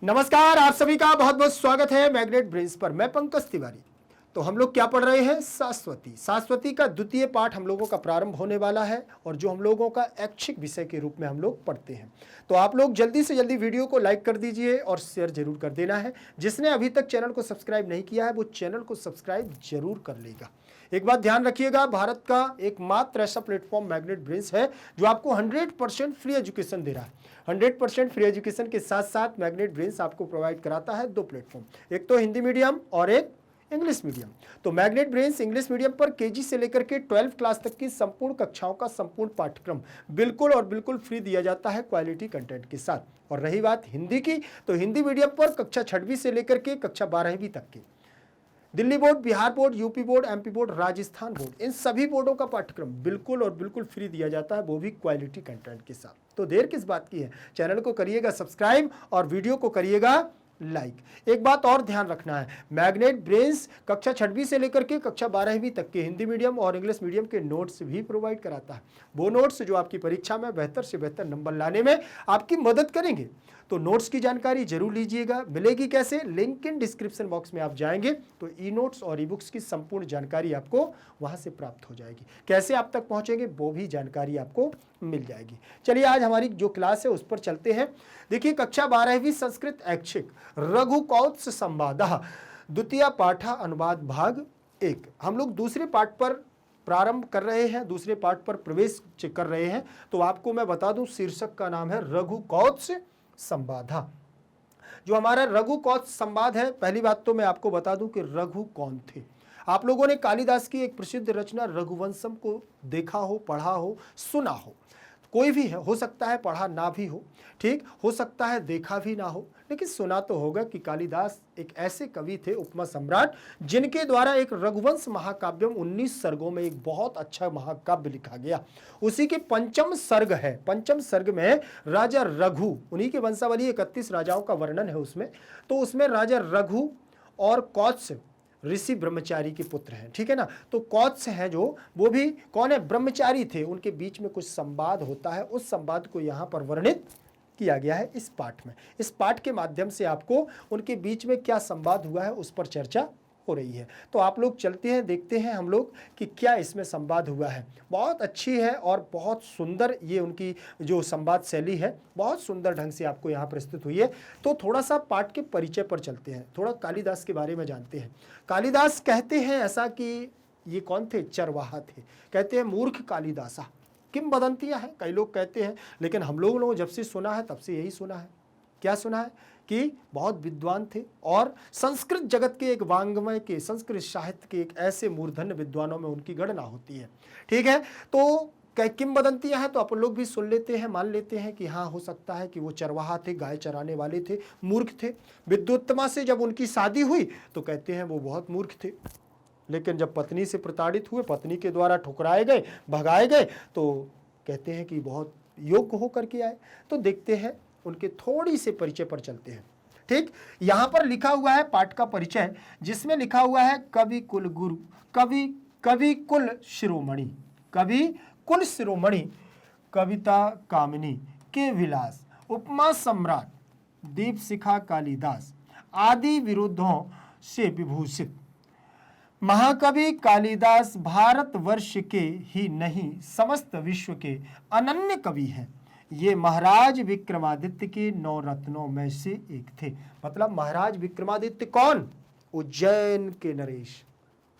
नमस्कार, आप सभी का बहुत बहुत स्वागत है मैग्नेट ब्रेन्स पर। मैं पंकज तिवारी। तो हम लोग क्या पढ़ रहे हैं? शाश्वती का द्वितीय पाठ हम लोगों का प्रारंभ होने वाला है और जो हम लोगों का ऐच्छिक विषय के रूप में हम लोग पढ़ते हैं। तो आप लोग जल्दी से जल्दी वीडियो को लाइक कर दीजिए और शेयर जरूर कर देना है। जिसने अभी तक चैनल को सब्सक्राइब नहीं किया है वो चैनल को सब्सक्राइब जरूर कर लेगा। एक बात ध्यान रखिएगा, भारत का एकमात्र ऐसा प्लेटफॉर्म मैग्नेट ब्रेन्स है जो आपको 100% फ्री एजुकेशन दे रहा है। 100% फ्री एजुकेशन के साथ साथ मैग्नेट ब्रेन्स आपको प्रोवाइड कराता है दो प्लेटफॉर्म, एक तो हिंदी मीडियम और एक इंग्लिश मीडियम। तो मैग्नेट ब्रेन्स इंग्लिश मीडियम पर केजी से लेकर के 12th क्लास तक की संपूर्ण कक्षाओं का संपूर्ण पाठ्यक्रम बिल्कुल और बिल्कुल फ्री दिया जाता है क्वालिटी कंटेंट के साथ। और रही बात हिंदी की, तो हिंदी मीडियम पर कक्षा 6वीं से लेकर के कक्षा 12वीं तक की Delhi board, Bihar board, UP board, MP board, Rajasthan board, इन सभी बोर्डों का पाठ्यक्रम बिल्कुल और बिल्कुल फ्री दिया जाता है, वो भी क्वालिटी कंटेंट के साथ। तो देर किस बात की है? चैनल को करिएगा सब्सक्राइब और वीडियो को करिएगा लाइक। एक बात और ध्यान रखना है, मैग्नेट ब्रेन्स कक्षा 6वीं से लेकर के कक्षा 12वीं तक के हिंदी मीडियम और इंग्लिश मीडियम के नोट्स भी प्रोवाइड कराता है। वो नोट्स जो आपकी परीक्षा में बेहतर से बेहतर नंबर लाने में आपकी मदद करेंगे। तो नोट्स की जानकारी जरूर लीजिएगा। मिलेगी कैसे? लिंक इन डिस्क्रिप्शन बॉक्स में आप जाएंगे तो ई नोट्स और ई बुक्स की संपूर्ण जानकारी आपको वहां से प्राप्त हो जाएगी। कैसे आप तक पहुंचेंगे वो भी जानकारी आपको मिल जाएगी। चलिए आज हमारी जो क्लास है उस पर चलते हैं। देखिए, कक्षा 12वीं संस्कृत ऐच्छिक रघुकौत्स संवादः द्वितीय पाठा अनुवाद भाग 1 हम लोग दूसरे पाठ पर प्रारंभ कर रहे हैं, दूसरे पाठ पर प्रवेश कर रहे हैं। तो आपको मैं बता दूं, शीर्षक का नाम है रघुकौत्स संवाद। जो हमारा रघुकौत्स संवाद है, पहली बात तो मैं आपको बता दूं कि रघु कौन थे। आप लोगों ने कालिदास की एक प्रसिद्ध रचना रघुवंशम को देखा हो, पढ़ा हो, सुना हो। कोई भी है, हो सकता है पढ़ा ना भी हो, ठीक हो सकता है देखा भी ना हो, लेकिन सुना तो होगा कि कालिदास एक ऐसे कवि थे, उपमा सम्राट, जिनके द्वारा एक रघुवंश महाकाव्यम 19 सर्गों में एक बहुत अच्छा महाकाव्य लिखा गया। उसी के पंचम सर्ग है। पंचम सर्ग में राजा रघु, उन्हीं के वंशावली 31 राजाओं का वर्णन है उसमें। तो उसमें राजा रघु और कौत्स ऋषि ब्रह्मचारी के पुत्र हैं, ठीक है ना। तो कौत्स हैं जो, वो भी कौन है? ब्रह्मचारी थे। उनके बीच में कुछ संवाद होता है, उस संवाद को यहाँ पर वर्णित किया गया है इस पाठ में। इस पाठ के माध्यम से आपको उनके बीच में क्या संवाद हुआ है उस पर चर्चा हो रही है। तो आप लोग चलते हैं, देखते हैं हम लोग कि क्या इसमें संवाद हुआ है। बहुत अच्छी है और बहुत सुंदर ये उनकी जो संवाद शैली है, बहुत सुंदर ढंग से आपको यहाँ प्रस्तुत हुई है। तो थोड़ा सा पाठ के परिचय पर चलते हैं, थोड़ा कालिदास के बारे में जानते हैं। कालिदास कहते हैं ऐसा कि ये कौन थे? चरवाहा थे। कहते हैं मूर्ख कालिदासा। किंवदंतियां हैं, कई लोग कहते हैं, लेकिन हम लोगों ने जब से सुना है तब से यही सुना है। क्या सुना है? कि बहुत विद्वान थे और संस्कृत जगत के एक वांग्मय के, संस्कृत साहित्य के एक ऐसे मूर्धन्य विद्वानों में उनकी गणना होती है, ठीक है। तो किंवदंतियां हैं तो अपन लोग भी सुन लेते हैं, मान लेते हैं कि हाँ, हो सकता है कि वो चरवाहा थे, गाय चराने वाले थे, मूर्ख थे। विद्वत्तमा से जब उनकी शादी हुई तो कहते हैं वो बहुत मूर्ख थे, लेकिन जब पत्नी से प्रताड़ित हुए, पत्नी के द्वारा ठुकराए गए, भगाए गए, तो कहते हैं कि बहुत योग्य होकर के आए। तो देखते हैं उनके थोड़ी से परिचय पर चलते हैं, ठीक। यहां पर लिखा हुआ है पाठ का परिचय, जिसमें लिखा हुआ है कवि कुल गुरु, कवि कुल शिरोमणि, कवि कुल शिरोमणि, कविता कामिनी के विलास, उपमा सम्राट, दीप शिखा कालिदास, आदि विरोधों से विभूषित महाकवि कालिदास भारत वर्ष के ही नहीं समस्त विश्व के अनन्य कवि हैं। ये महाराज विक्रमादित्य के 9 रत्नों में से एक थे। मतलब महाराज विक्रमादित्य कौन? उज्जैन के नरेश,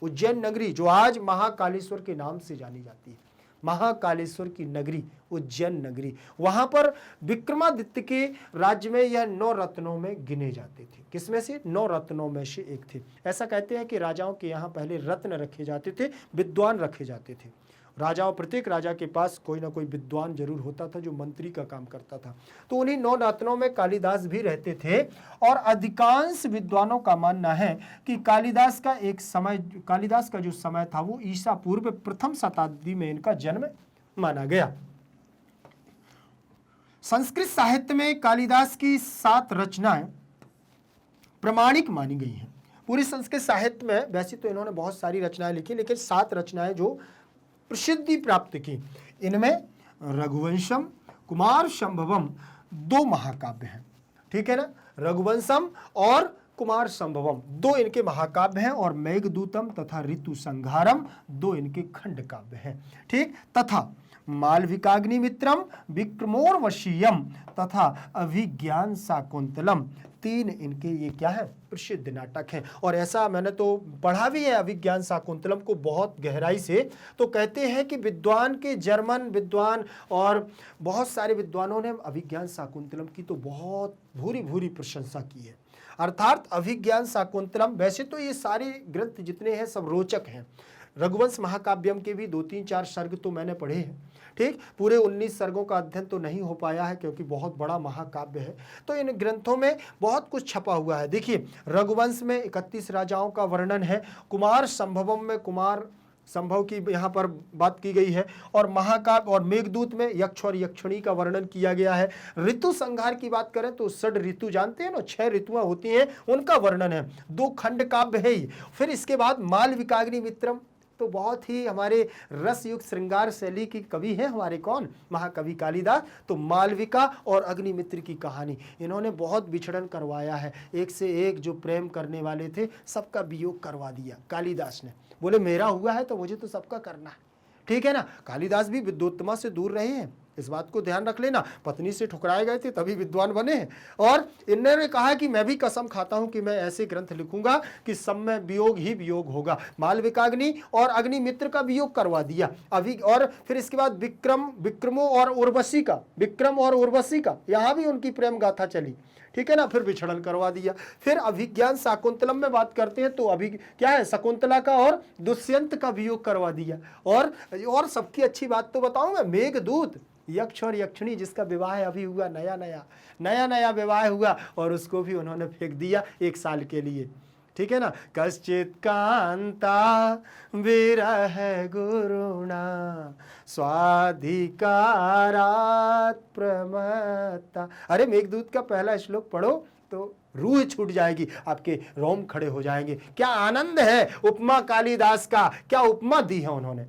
उज्जैन नगरी जो आज महाकालेश्वर के नाम से जानी जाती है, महाकालेश्वर की नगरी उज्जैन नगरी, वहां पर विक्रमादित्य के राज्य में यह 9 रत्नों में गिने जाते थे। किसमें से? 9 रत्नों में से एक थे। ऐसा कहते हैं कि राजाओं के यहाँ पहले रत्न रखे जाते थे, विद्वान रखे जाते थे। राजाओं, प्रत्येक राजा के पास कोई ना कोई विद्वान जरूर होता था जो मंत्री का काम करता था। तो उन्हीं 9 रत्नों में कालिदास भी रहते थे। और अधिकांश विद्वानों का मानना है कि कालिदास का जो समय था वो ईसा पूर्व प्रथम शताब्दी में इनका जन्म माना गया। संस्कृत साहित्य में कालिदास की 7 रचनाएं प्रमाणिक मानी गई हैं। पूरी संस्कृत साहित्य में वैसे तो इन्होंने बहुत सारी रचनाएं लिखी, लेकिन 7 रचनाएं जो प्रसिद्धि प्राप्त की, इनमें रघुवंशम, कुमार संभवम 2 महाकाव्य हैं, ठीक है ना। रघुवंशम और कुमार संभवम दो इनके महाकाव्य हैं, और मेघदूतम तथा ऋतु संहारम दो इनके खंड काव्य हैं। ठीक, तथा मालविकाग्निमित्रम विक्रमोर्वशीयम तथा अभिज्ञान शाकुंतलम तीन इनके ये क्या है, प्रसिद्ध नाटक हैं। और ऐसा मैंने तो पढ़ा भी है अभिज्ञान शाकुंतलम को बहुत गहराई से। तो कहते हैं कि विद्वान के जर्मन विद्वान और बहुत सारे विद्वानों ने अभिज्ञान शाकुंतलम की तो बहुत भूरी भूरी प्रशंसा की है। अर्थात अभिज्ञान शाकुंतलम, वैसे तो ये सारे ग्रंथ जितने हैं सब रोचक हैं। रघुवंश महाकाव्यम के भी 2-3-4 सर्ग तो मैंने पढ़े हैं। ठीक, पूरे 19 सर्गों का अध्ययन तो नहीं हो पाया है क्योंकि बहुत बड़ा महाकाव्य है। तो इन ग्रंथों में बहुत कुछ छपा हुआ है। देखिए, रघुवंश में 31 राजाओं का वर्णन है, कुमार संभवम में कुमार संभव की यहाँ पर बात की गई है, और महाकाव्य और मेघदूत में यक्ष और यक्षिणी का वर्णन किया गया है। ऋतु संहार की बात करें तो 6 ऋतु जानते हैं ना, 6 ऋतुएं होती हैं, उनका वर्णन है। 2 खंड काव्य है ही। फिर इसके बाद मालविकाग्निमित्रम, तो बहुत ही हमारे रस युक्त श्रृंगार शैली की कवि हैं हमारे कौन, महाकवि कालिदास। तो मालविका और अग्निमित्र की कहानी इन्होंने बहुत विछड़न करवाया है। एक से एक जो प्रेम करने वाले थे सबका वियोग करवा दिया कालिदास ने। बोले मेरा हुआ है तो मुझे तो सबका करना है। ठीक है ना, कालिदास भी विद्वोत्तमा से दूर रहे हैं, इस बात को ध्यान रख लेना। पत्नी से ठुकराए गए थे तभी विद्वान बने हैं। और इन्होंने कहा कि मैं भी कसम खाता हूं कि मैं ऐसे ग्रंथ लिखूंगा कि सब में वियोग ही वियोग होगा। मालविकाग्नि और अग्निमित्र का वियोग करवा दिया अभी। और फिर इसके बाद विक्रमो और उर्वशी का, विक्रम और उर्वशी का यहां भी उनकी प्रेम गाथा चली। ठीक है ना, फिर विछड़न करवा दिया। फिर अभिज्ञान शाकुंतलम में बात करते हैं तो अभी क्या है, शकुंतला का और दुष्यंत का वियोग करवा दिया। और सबकी अच्छी बात तो बताऊंगा, मेघदूत यक्ष और यक्षिणी जिसका विवाह अभी हुआ, नया विवाह हुआ, और उसको भी उन्होंने फेंक दिया 1 साल के लिए। ठीक है ना, कश्चित कांता विरह गुरुणा स्वाधिकारात् प्रमत्ता। अरे मेघदूत का पहला श्लोक पढ़ो तो रूह छूट जाएगी, आपके रोम खड़े हो जाएंगे। क्या आनंद है उपमा कालिदास का, क्या उपमा दी है उन्होंने,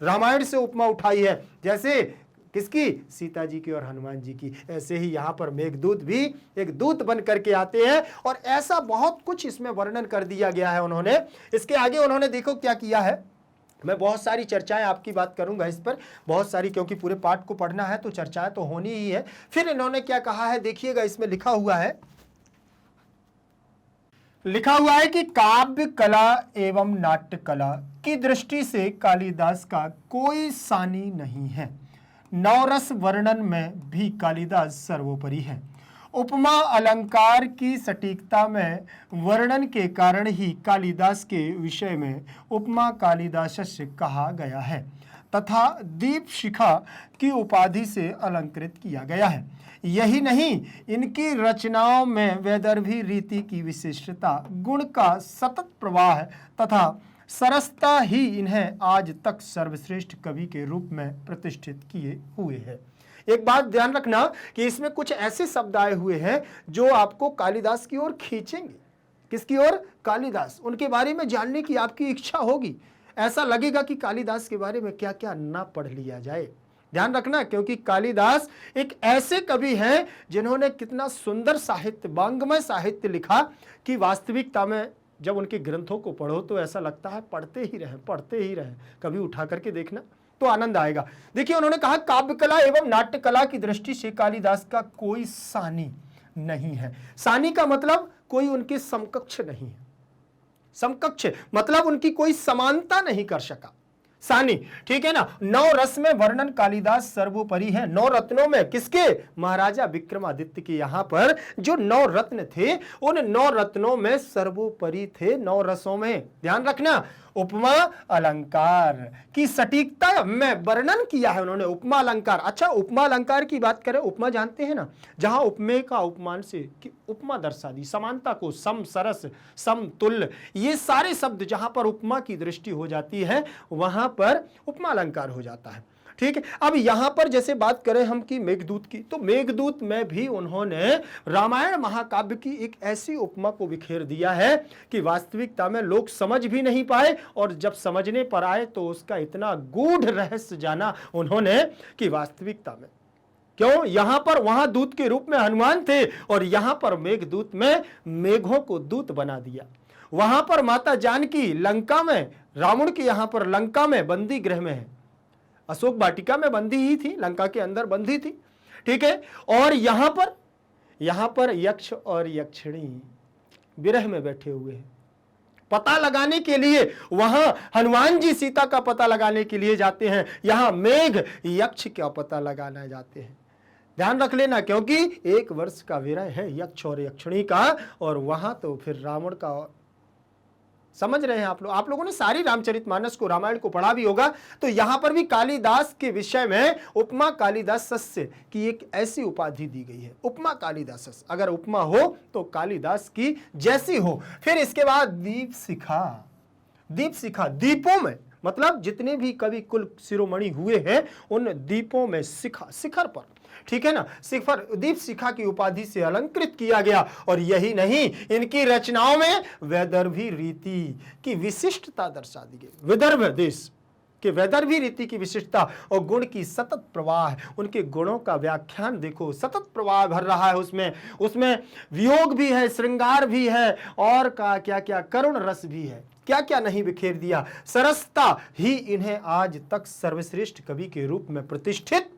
रामायण से उपमा उठाई है। जैसे किसकी, सीता जी की और हनुमान जी की। ऐसे ही यहाँ पर मेघदूत भी एक दूत बन करके आते हैं, और ऐसा बहुत कुछ इसमें वर्णन कर दिया गया है उन्होंने। इसके आगे उन्होंने देखो क्या किया है। मैं बहुत सारी चर्चाएं आपकी बात करूंगा इस पर, बहुत सारी, क्योंकि पूरे पाठ को पढ़ना है तो चर्चाएं तो होनी ही है। फिर इन्होंने क्या कहा है देखिएगा, इसमें लिखा हुआ है कि काव्य कला एवं नाट्य कला की दृष्टि से कालिदास का कोई सानी नहीं है। नवरस वर्णन में भी कालिदास सर्वोपरि है। उपमा अलंकार की सटीकता में वर्णन के कारण ही कालिदास के विषय में उपमा कालिदासस्य कहा गया है तथा दीप शिखा की उपाधि से अलंकृत किया गया है। यही नहीं, इनकी रचनाओं में वैदर्भी रीति की विशिष्टता, गुण का सतत प्रवाह तथा सरसता ही इन्हें आज तक सर्वश्रेष्ठ कवि के रूप में प्रतिष्ठित किए हुए है। एक बात ध्यान रखना कि इसमें कुछ ऐसे शब्द आए हुए हैं जो आपको कालिदास की ओर खींचेंगे। किसकी ओर, कालिदास। उनके बारे में जानने की आपकी इच्छा होगी, ऐसा लगेगा कि कालिदास के बारे में क्या क्या ना पढ़ लिया जाए। ध्यान रखना, क्योंकि कालिदास एक ऐसे कवि हैं जिन्होंने कितना सुंदर साहित्य, वांग्मय साहित्य लिखा कि वास्तविकता में जब उनके ग्रंथों को पढ़ो तो ऐसा लगता है पढ़ते ही रहें। कभी उठा करके देखना तो आनंद आएगा। देखिए, उन्होंने कहा काव्य कला एवं नाट्य कला की दृष्टि से कालिदास का कोई सानी नहीं है। सानी का मतलब कोई उनके समकक्ष नहीं है। समकक्ष मतलब उनकी कोई समानता नहीं कर सका। सानी, ठीक है ना। 9 रस में वर्णन कालिदास सर्वोपरि है। 9 रत्नों में किसके, महाराजा विक्रमादित्य के। यहाँ पर जो 9 रत्न थे उन 9 रत्नों में सर्वोपरि थे 9 रसों में। ध्यान रखना, उपमा अलंकार की सटीकता में वर्णन किया है उन्होंने। उपमा अलंकार, अच्छा उपमा अलंकार की बात करें, उपमा जानते हैं ना, जहां उपमेय का उपमान से कि उपमा दर्शा दी, समानता को, सम, सरस, समतुल्य, ये सारे शब्द जहां पर उपमा की दृष्टि हो जाती है वहां पर उपमा अलंकार हो जाता है। ठीक है, अब यहां पर जैसे बात करें हम कि मेघदूत की, तो मेघदूत में भी उन्होंने रामायण महाकाव्य की एक ऐसी उपमा को बिखेर दिया है कि वास्तविकता में लोग समझ भी नहीं पाए, और जब समझने पर आए तो उसका इतना गूढ़ रहस्य जाना उन्होंने कि वास्तविकता में क्यों? यहां पर वहां दूत के रूप में हनुमान थे और यहां पर मेघदूत में मेघों को दूत बना दिया। वहां पर माता जानकी लंका में, रावण की यहां पर लंका में बंदी गृह में है, अशोक वाटिका में बंदी ही थी, लंका के अंदर बंदी थी, ठीक है। और यहां पर यक्ष और यक्षिणी विरह में बैठे हुए हैं। पता लगाने के लिए वहां हनुमान जी सीता का पता लगाने के लिए जाते हैं, यहां मेघ यक्ष का पता लगाना जाते हैं। ध्यान रख लेना, क्योंकि 1 वर्ष का विरह है यक्ष और यक्षिणी का, और वहां तो फिर रावण का। समझ रहे हैं आप लोगों ने सारी रामचरितमानस को, रामायण को पढ़ा भी होगा। तो यहां पर भी कालिदास के विषय में उपमा कालिदास सस्य की एक ऐसी उपाधि दी गई है, उपमा कालिदास सस्य। अगर उपमा हो तो कालिदास की जैसी हो। फिर इसके बाद दीप शिखा, दीप शिखा, दीपों में मतलब जितने भी कवि कुल शिरोमणि हुए हैं उन दीपों में शिखा, शिखर पर, ठीक है ना, शिखर, दीप शिखा की उपाधि से अलंकृत किया गया। और यही नहीं, इनकी रचनाओं में वैदर्भी रीति की विशिष्टता दर्शा दी गई। विदर्भ देश के वैदर्भी रीति की विशिष्टता और गुण की सतत प्रवाह, उनके गुणों का व्याख्यान देखो, सतत प्रवाह भर रहा है उसमें वियोग भी है, श्रृंगार भी है, और का क्या क्या करुण रस भी है, क्या क्या नहीं बिखेर दिया। सरसता ही इन्हें आज तक सर्वश्रेष्ठ कवि के रूप में प्रतिष्ठित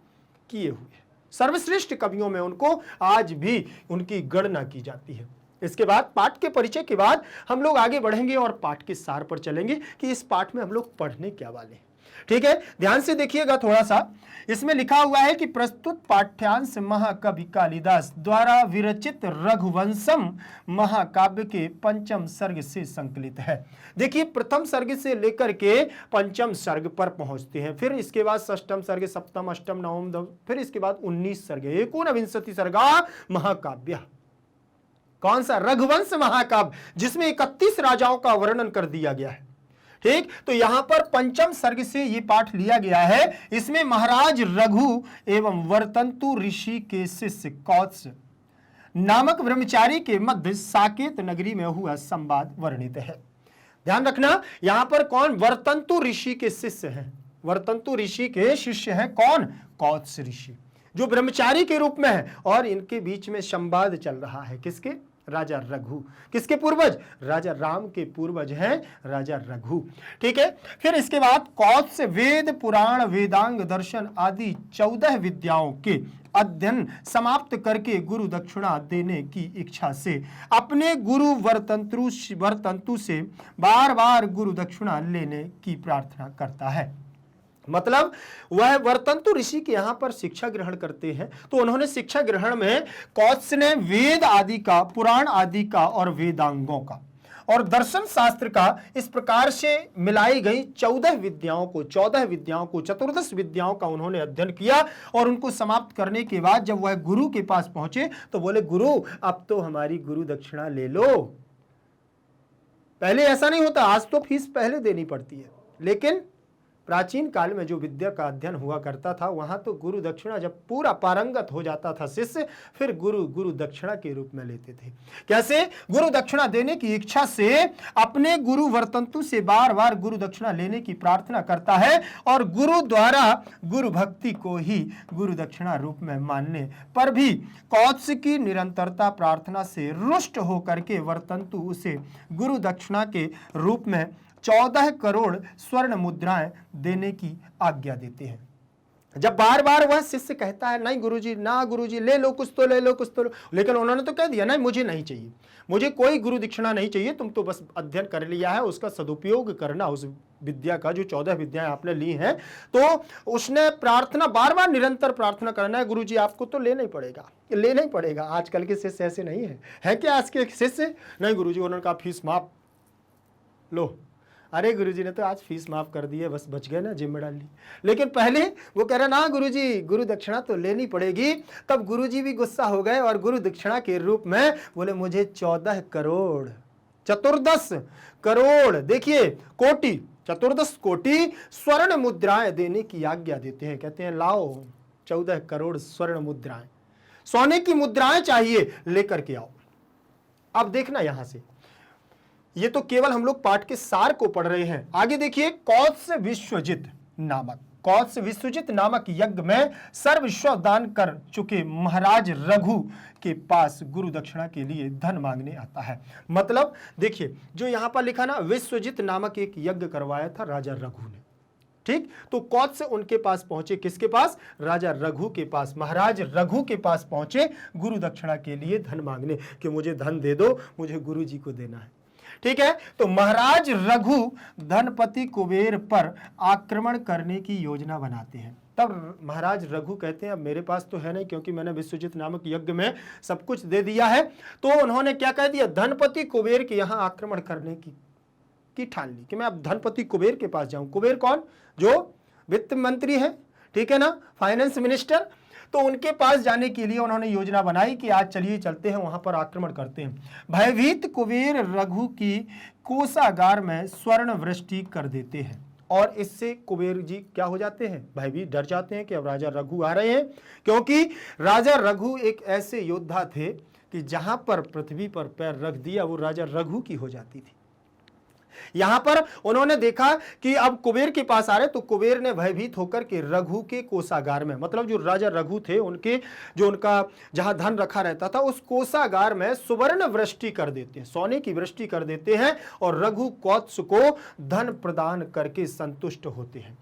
किए हुए। सर्वश्रेष्ठ कवियों में उनको आज भी उनकी गणना की जाती है। इसके बाद पाठ के परिचय के बाद हम लोग आगे बढ़ेंगे और पाठ के सार पर चलेंगे कि इस पाठ में हम लोग पढ़ने क्या वाले हैं, ठीक है। ध्यान से देखिएगा थोड़ा सा, इसमें लिखा हुआ है कि प्रस्तुत पाठ्यांश महाकवि कालिदास द्वारा विरचित रघुवंशम महाकाव्य के 5म सर्ग से संकलित है। देखिए, प्रथम सर्ग से लेकर के 5म सर्ग पर पहुंचते हैं, फिर इसके बाद 6म सर्ग, 7म, 8म, 9म, 10म, फिर इसके बाद 19 सर्ग, 19 सर्गा महाकाव्य। कौन सा? रघुवंश महाकाव्य, जिसमें 31 राजाओं का वर्णन कर दिया गया है, ठीक। तो यहां पर 5म सर्ग से ये पाठ लिया गया है। इसमें महाराज रघु एवं वर्तंतु ऋषि के शिष्य कौत्स नामक ब्रह्मचारी के मध्य साकेत नगरी में हुआ संवाद वर्णित है। ध्यान रखना, यहां पर कौन? वर्तंतु ऋषि के शिष्य हैं, वर्तंतु ऋषि के शिष्य हैं कौन? कौत्स ऋषि, जो ब्रह्मचारी के रूप में है, और इनके बीच में संवाद चल रहा है। किसके? राजा रघु। किसके पूर्वज? राजा राम के पूर्वज हैं राजा रघु, ठीक है। फिर इसके बाद कौत्स वेद, पुराण, वेदांग, दर्शन आदि 14 विद्याओं के अध्ययन समाप्त करके गुरु दक्षिणा देने की इच्छा से अपने गुरु वर्तंतु से बार बार गुरु दक्षिणा लेने की प्रार्थना करता है। मतलब वह वर्तंतु ऋषि के यहां पर शिक्षा ग्रहण करते हैं। तो उन्होंने शिक्षा ग्रहण में कौत्स ने वेद आदि का, पुराण आदि का और वेदांगों का और दर्शन शास्त्र का इस प्रकार से मिलाई गई 14 विद्याओं को, चतुर्दश विद्याओं का उन्होंने अध्ययन किया। और उनको समाप्त करने के बाद जब वह गुरु के पास पहुंचे तो बोले, गुरु अब तो हमारी गुरु दक्षिणा ले लो। पहले ऐसा नहीं होता, आज तो फीस पहले देनी पड़ती है, लेकिन प्राचीन काल में जो विद्या का अध्ययन हुआ करता था वहां तो गुरु दक्षिणा जब पूरा पारंगत हो जाता था शिष्य, फिर गुरु दक्षिणा के रूप में लेते थे। कैसे? गुरु दक्षिणा देने की इच्छा से अपने गुरु वर्तंतु से बार बार गुरु दक्षिणा लेने की प्रार्थना करता है, और गुरु द्वारा गुरु भक्ति को ही गुरु दक्षिणा रूप में मानने पर भी कौत्स की निरंतरता प्रार्थना से रुष्ट होकर के वर्तंतु उसे गुरु दक्षिणा के रूप में 14 करोड़ स्वर्ण मुद्राएं देने की आज्ञा देते हैं। जब बार बार वह शिष्य कहता है, नहीं गुरुजी, ना गुरुजी, ले लो कुछ तो, ले लो कुछ तो, लेकिन उन्होंने तो कह दिया, नहीं मुझे नहीं चाहिए, मुझे कोई गुरु दक्षिणा नहीं चाहिए, तुम तो बस अध्ययन कर लिया है, उसका सदुपयोग करना, उस विद्या का जो 14 विद्याएं आपने ली हैं। तो उसने प्रार्थना बार बार निरंतर प्रार्थना करना है, गुरुजी आपको तो लेना ही पड़ेगा। आजकल के शिष्य ऐसे नहीं है क्या? आज के शिष्य, नहीं गुरुजी, उन्होंने कहा फीस माफ लो, अरे गुरुजी ने तो आज फीस माफ कर दी है, बस बच गए ना, जिम में डाल ली। लेकिन पहले वो कह रहा, ना गुरुजी, गुरु दक्षिणा तो लेनी पड़ेगी। तब गुरुजी भी गुस्सा हो गए और गुरु दक्षिणा के रूप में बोले, मुझे 14 करोड़, चतुर्दश करोड़, देखिए कोटि, चतुर्दश कोटि स्वर्ण मुद्राएं देने की आज्ञा देते हैं। कहते हैं लाओ 14 करोड़ स्वर्ण मुद्राएं, सोने की मुद्राएं चाहिए, लेकर के आओ। अब देखना यहां से, ये तो केवल हम लोग पाठ के सार को पढ़ रहे हैं। आगे देखिए, कौत्स विश्वजित नामक, कौत्स विश्वजित नामक यज्ञ में सर्वस्व दान कर चुके महाराज रघु के पास गुरु दक्षिणा के लिए धन मांगने आता है। मतलब देखिए जो यहां पर लिखा ना, विश्वजित नामक एक यज्ञ करवाया था राजा रघु ने, ठीक। तो कौत्स उनके पास पहुंचे, किसके पास? राजा रघु के पास, महाराज रघु के पास पहुंचे गुरु दक्षिणा के लिए धन मांगने कि मुझे धन दे दो, मुझे गुरु जी को देना है, ठीक है। तो महाराज रघु धनपति कुबेर पर आक्रमण करने की योजना बनाते हैं। तब महाराज रघु कहते हैं अब मेरे पास तो है नहीं, क्योंकि मैंने विश्वजित नामक यज्ञ में सब कुछ दे दिया है। तो उन्होंने क्या कह दिया, धनपति कुबेर के यहां आक्रमण करने की ठान ली कि मैं अब धनपति कुबेर के पास जाऊं। कुबेर कौन? जो वित्त मंत्री है, ठीक है ना, फाइनेंस मिनिस्टर। तो उनके पास जाने के लिए उन्होंने योजना बनाई कि आज चलिए चलते हैं, वहां पर आक्रमण करते हैं। भयभीत कुबेर रघु की कोषागार में स्वर्ण वृष्टि कर देते हैं और इससे कुबेर जी क्या हो जाते हैं, भयभीत, डर जाते हैं कि अब राजा रघु आ रहे हैं। क्योंकि राजा रघु एक ऐसे योद्धा थे कि जहां पर पृथ्वी पर पैर रख दिया वो राजा रघु की हो जाती थी। यहां पर उन्होंने देखा कि अब कुबेर के पास आ रहे, तो कुबेर ने भयभीत होकर के रघु के कोषागार में, मतलब जो राजा रघु थे उनके जो उनका जहां धन रखा रहता था उस कोषागार में सुवर्ण वृष्टि कर देते हैं, सोने की वृष्टि कर देते हैं और रघु कौत्स को धन प्रदान करके संतुष्ट होते हैं,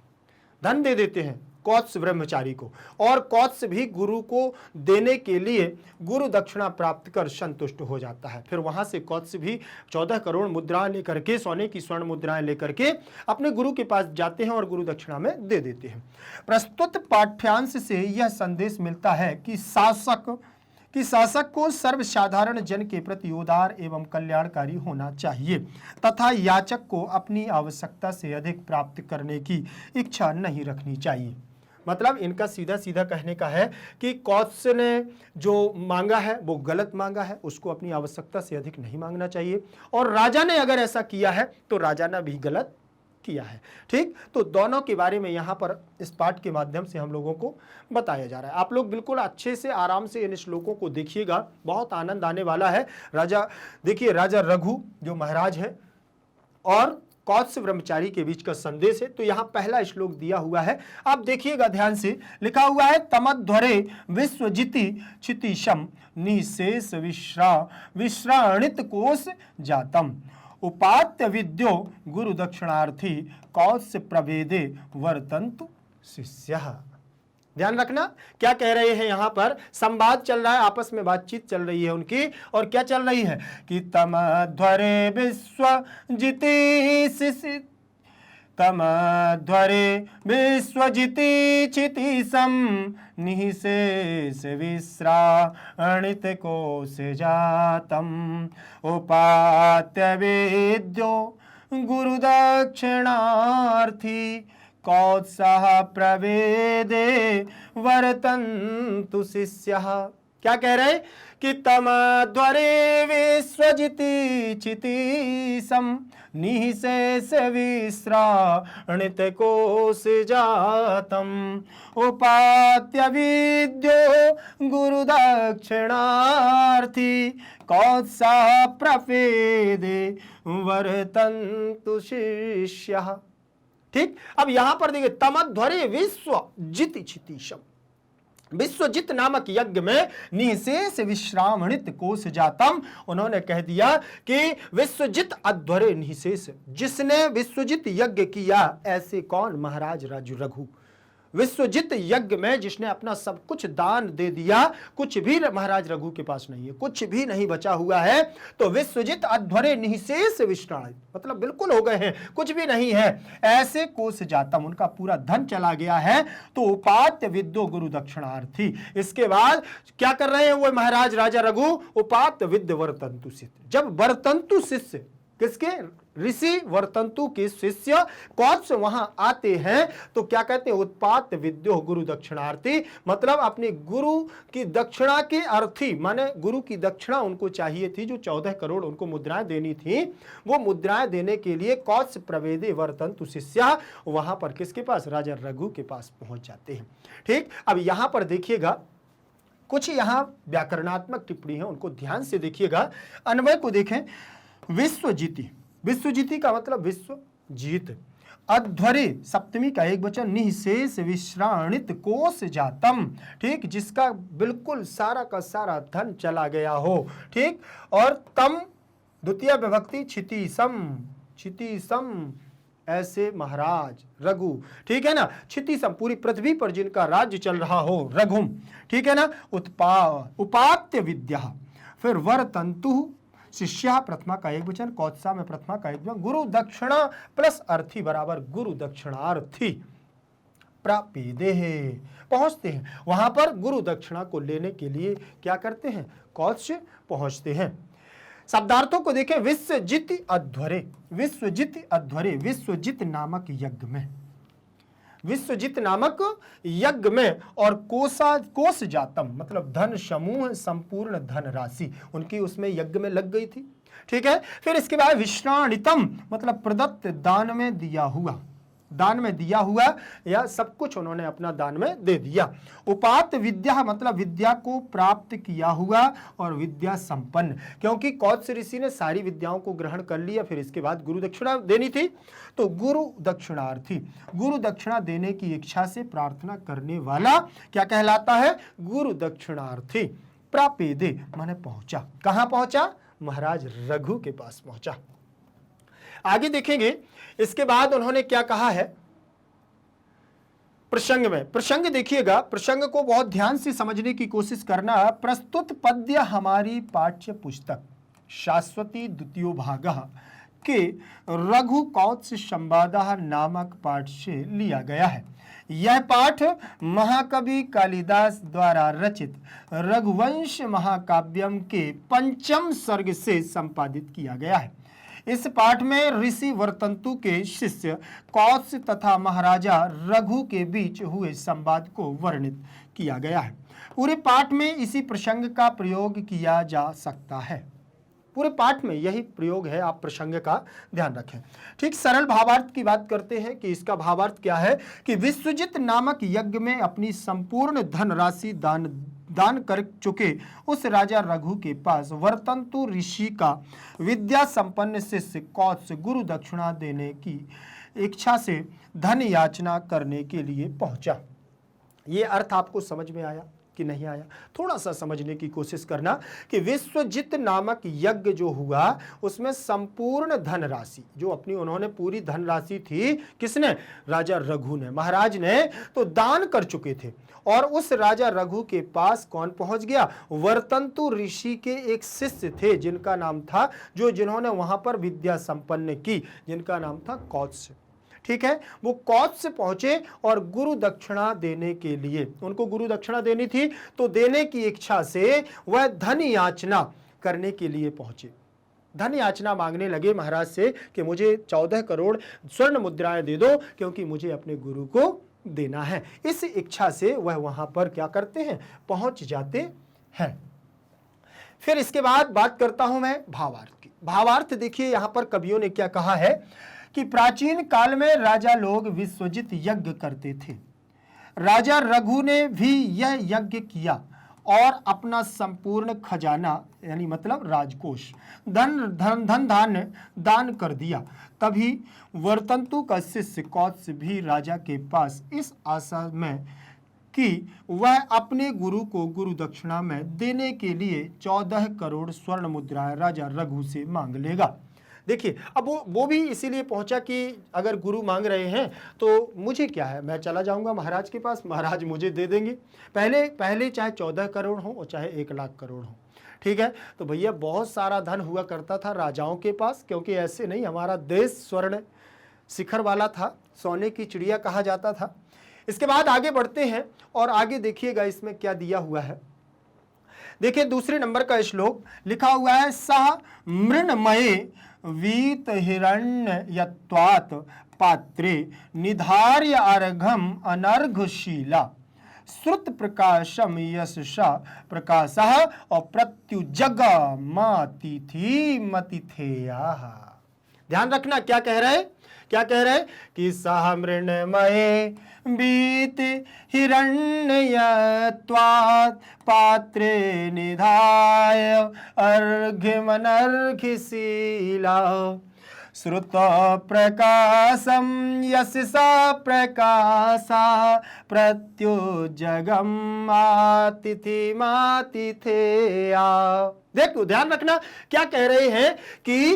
धन दे देते हैं कौत्स ब्रह्मचारी को। और कौत्स भी गुरु को देने के लिए गुरु दक्षिणा प्राप्त कर संतुष्ट हो जाता है। फिर वहां से कौत्स भी 14 करोड़ मुद्राएं लेकर के, सोने की स्वर्ण मुद्राएं लेकर के अपने गुरु के पास जाते हैं और गुरु दक्षिणा में दे देते हैं। प्रस्तुत पाठ्यांश से यह संदेश मिलता है कि शासक को सर्वसाधारण जन के प्रति उदार एवं कल्याणकारी होना चाहिए तथा याचक को अपनी आवश्यकता से अधिक प्राप्त करने की इच्छा नहीं रखनी चाहिए। मतलब इनका सीधा सीधा कहने का है कि कौत्स ने जो मांगा है वो गलत मांगा है, उसको अपनी आवश्यकता से अधिक नहीं मांगना चाहिए। और राजा ने अगर ऐसा किया है तो राजा ने भी गलत किया है, ठीक। तो दोनों के बारे में यहाँ पर इस पाठ के माध्यम से हम लोगों को बताया जा रहा है। आप लोग बिल्कुल अच्छे से आराम से इन श्लोकों को देखिएगा, बहुत आनंद आने वाला है। देखिए राजा रघु जो महाराज है और कौत्स ब्रह्मचारी के बीच का संदेश है। तो यहाँ पहला श्लोक दिया हुआ है, आप देखिएगा ध्यान से। लिखा हुआ है तमध्वरे विश्वजिति क्षितिशम निशेष विश्राणित कोश जातम उपात्य विद्यो गुरु दक्षिणार्थी कौत्स प्रवेदे वर्तन्तु शिष्यः। ध्यान रखना क्या कह रहे हैं, यहां पर संवाद चल रहा है, आपस में बातचीत चल रही है उनकी। और क्या चल रही है कि तमध्वरे विश्वजिति क्षितिशम निःशेष विश्राणित कोश जातम उपात्य वेद्यो गुरु दक्षिणार्थी कौत्सः प्रवेदे वर्तन्तु शिष्यः। क्या कह रहे कि तमध्वरे विश्वजिति क्षितिशम निःशेष विश्राणित कोश जातम उपात्य विद्यो गुरु दक्षिणार्थी कौत्सः प्रवेदे वर्तन्तु शिष्यः, ठीक। अब यहां पर देखिए तमध्वरे विश्वजिति क्षितिशम, विश्वजित नामक यज्ञ में निःशेष विश्रामणित कोश जातम, उन्होंने कह दिया कि विश्वजित अध्वरे निःशेष, जिसने विश्वजित यज्ञ किया ऐसे कौन, महाराज रघु। विश्वजित यज्ञ में जिसने अपना सब कुछ दान दे दिया, कुछ भी महाराज रघु के पास नहीं है, कुछ भी नहीं बचा हुआ है। तो विश्वजित अध्वरे निःशेष विश्राणित, मतलब बिल्कुल हो गए हैं, कुछ भी नहीं है, ऐसे कोश जातम, उनका पूरा धन चला गया है। तो उपात्य विद्यो गुरु दक्षिणार्थी, इसके बाद क्या कर रहे हैं वो महाराज राजा रघु, उपात्य विद्य वर्तन्तु शिष्य। जब वर्तन्तु शिष्य किसके, ऋषि वर्तन्तु के शिष्य कौत्स वहां आते हैं तो क्या कहते हैं, उत्पात विद्यो गुरु दक्षिणार्थी, मतलब अपने गुरु की दक्षिणा के अर्थी, माने गुरु की दक्षिणा उनको चाहिए थी, जो 14 करोड़ उनको मुद्राएं देनी थी, वो मुद्राएं देने के लिए कौत्स प्रवेदे वर्तन्तु शिष्य वहां पर किसके पास, राजा रघु के पास पहुंच जाते हैं, ठीक। अब यहां पर देखिएगा कुछ यहां व्याकरणात्मक टिप्पणी है, उनको ध्यान से देखिएगा। अन्वय को देखें, विश्वजिति, विश्वजिति का मतलब विश्व जीत, अध्वरे सप्तमी का एक वचन, निःशेष विश्राणित कोश जातम, ठीक, जिसका बिल्कुल सारा का सारा धन चला गया हो, ठीक। और तम द्वितीय विभक्ति क्षितिसम, क्षितिसम ऐसे महाराज रघु, ठीक है ना, क्षितिसम पूरी पृथ्वी पर जिनका राज्य चल रहा हो, रघुम, ठीक है ना। उपात्य विद्या, फिर वर तंतु शिष्या प्रथमा का एक वचन, कौत्सा में प्रथमा का एक वचन, गुरु दक्षिणा प्लस अर्थी बराबर गुरु दक्षिणार्थी, प्रापेदे है पहुंचते हैं वहां पर गुरु दक्षिणा को लेने के लिए क्या करते हैं, कौत्स पहुंचते हैं। शब्दार्थों को देखें, विश्वजित अध्वरे, विश्वजित अध्वरे, विश्वजित नामक यज्ञ में, विश्वजित नामक यज्ञ में, और कोश जातम मतलब धन समूह, संपूर्ण धन राशि उनकी उसमें यज्ञ में लग गई थी, ठीक है। फिर इसके बाद विश्राणितम मतलब प्रदत्त, दान में दिया हुआ, दान में दिया हुआ या सब कुछ उन्होंने अपना दान में दे दिया। उपात विद्या मतलब विद्या को प्राप्त किया हुआ और विद्या संपन्न, क्योंकि कौत्स ऋषि ने सारी विद्याओं को ग्रहण कर लिया, फिर इसके बाद गुरु दक्षिणा देनी थी, तो गुरु दक्षिणार्थी, गुरु दक्षिणा देने की इच्छा से प्रार्थना करने वाला क्या कहलाता है, गुरु दक्षिणार्थी। प्रापेदे माने पहुंचा, कहां पहुंचा, महाराज रघु के पास पहुंचा। आगे देखेंगे इसके बाद उन्होंने क्या कहा है प्रसंग में, प्रसंग देखिएगा, प्रसंग को बहुत ध्यान से समझने की कोशिश करना। प्रस्तुत पद्य हमारी पाठ्य पुस्तक शाश्वती द्वितीय भाग के रघु कौत्स संवाद नामक पाठ से लिया गया है। यह पाठ महाकवि कालिदास द्वारा रचित रघुवंश महाकाव्यम के 5म सर्ग से संपादित किया गया है। इस पाठ में ऋषि वर्तंतु के शिष्य कौत्स तथा महाराजा रघु के बीच हुए संवाद को वर्णित किया गया है। पूरे पाठ में इसी प्रसंग का प्रयोग किया जा सकता है, पूरे पाठ में यही प्रयोग है, आप प्रसंग का ध्यान रखें, ठीक। सरल भावार्थ की बात करते हैं कि इसका भावार्थ क्या है कि विश्वजित नामक यज्ञ में अपनी संपूर्ण धनराशि दान कर चुके उस राजा रघु के पास वर्तंतु ऋषि का विद्या संपन्न शिष्य कौत्स गुरु दक्षिणा देने की इच्छा से धन याचना करने के लिए पहुंचा। ये अर्थ आपको समझ में आया कि नहीं आया, थोड़ा सा समझने की कोशिश करना कि विश्वजित नामक यज्ञ जो हुआ उसमें संपूर्ण धनराशि जो अपनी उन्होंने पूरी धनराशि थी, किसने, राजा रघु ने, महाराज ने तो दान कर चुके थे। और उस राजा रघु के पास कौन पहुंच गया, वर्तंतु ऋषि के एक शिष्य थे जिनका नाम था, जिन्होंने वहां पर विद्या संपन्न की, जिनका नाम था कौत्स, ठीक है। वो कौत्स से पहुंचे और गुरु दक्षिणा देने के लिए, उनको गुरु दक्षिणा देनी थी, तो देने की इच्छा से वह धन याचना करने के लिए पहुंचे। धन याचना मांगने लगे महाराज से कि मुझे 14 करोड़ स्वर्ण मुद्राएं दे दो, क्योंकि मुझे अपने गुरु को देना है। इस इच्छा से वह वहां पर क्या करते हैं, पहुंच जाते हैं। फिर इसके बाद बात करता हूं मैं भावार्थ की। भावार्थ देखिए यहां पर कवियों ने क्या कहा है कि प्राचीन काल में राजा लोग विश्वजित यज्ञ करते थे। राजा रघु ने भी यह यज्ञ किया और अपना संपूर्ण खजाना यानी मतलब राजकोष धान्य दान कर दिया। तभी वर्तंतु का शिष्य कौत्स भी राजा के पास इस आशा में कि वह अपने गुरु को गुरु दक्षिणा में देने के लिए 14 करोड़ स्वर्ण मुद्राएं राजा रघु से मांग लेगा। देखिए अब वो भी इसीलिए पहुंचा कि अगर गुरु मांग रहे हैं तो मुझे क्या है, मैं चला जाऊंगा महाराज के पास, महाराज मुझे दे देंगे। पहले चाहे 14 करोड़ हो और चाहे 1 लाख करोड़ हो, ठीक है। तो भैया बहुत सारा धन हुआ करता था राजाओं के पास, क्योंकि ऐसे नहीं, हमारा देश स्वर्ण शिखर वाला था, सोने की चिड़िया कहा जाता था। इसके बाद आगे बढ़ते हैं और आगे देखिएगा इसमें क्या दिया हुआ है। देखिए दूसरे नंबर का श्लोक लिखा हुआ है, सह मृण्मये वीत हिरण्य यत्वात् पात्रे निधार्य अर्घम अनर्घशीला श्रुत प्रकाशम यशसा प्रकाशः और प्रत्युजग मातिथि मतिथेया। ध्यान रखना क्या कह रहे कि सह मृण्मये बीत हिरण्यत्वात् पात्रे निधाय अर्घ्यमनर्घशीला श्रुत प्रकाशम यशसा प्रकाशा प्रत्युजगम आतिथिमातिथेया। देखो ध्यान रखना क्या कह रहे हैं कि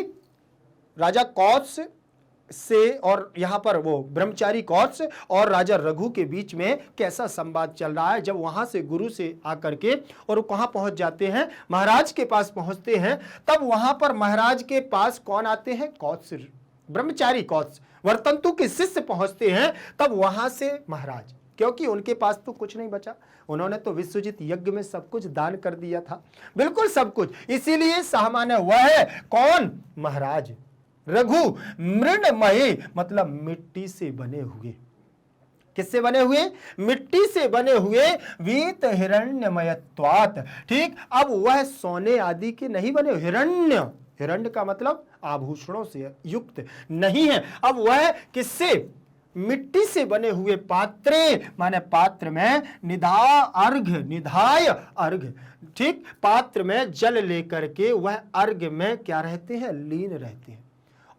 राजा कौत्स से और यहां पर वो ब्रह्मचारी कौत्स और राजा रघु के बीच में कैसा संवाद चल रहा है। जब वहां से गुरु से आकर के और वो कहां पहुंच जाते हैं, महाराज के पास पहुंचते हैं, तब वहां पर महाराज के पास कौन आते हैं, कौत्स, ब्रह्मचारी कौत्स वर्तंतु के शिष्य पहुंचते हैं। तब वहां से महाराज, क्योंकि उनके पास तो कुछ नहीं बचा, उन्होंने तो विश्वजित यज्ञ में सब कुछ दान कर दिया था, बिल्कुल सब कुछ, इसीलिए सामान्य हुआ है कौन, महाराज रघु मृणमयी मतलब मिट्टी से बने हुए, किससे बने हुए, मिट्टी से बने हुए, वीत हिरण्यमयत्वात्। ठीक, अब वह सोने आदि के नहीं बने, हिरण्य का मतलब आभूषणों से युक्त नहीं है। अब वह किससे, मिट्टी से बने हुए पात्रे, माने पात्र में निधाय अर्घ, ठीक, पात्र में जल लेकर के वह अर्घ में क्या रहते हैं, लीन रहते हैं,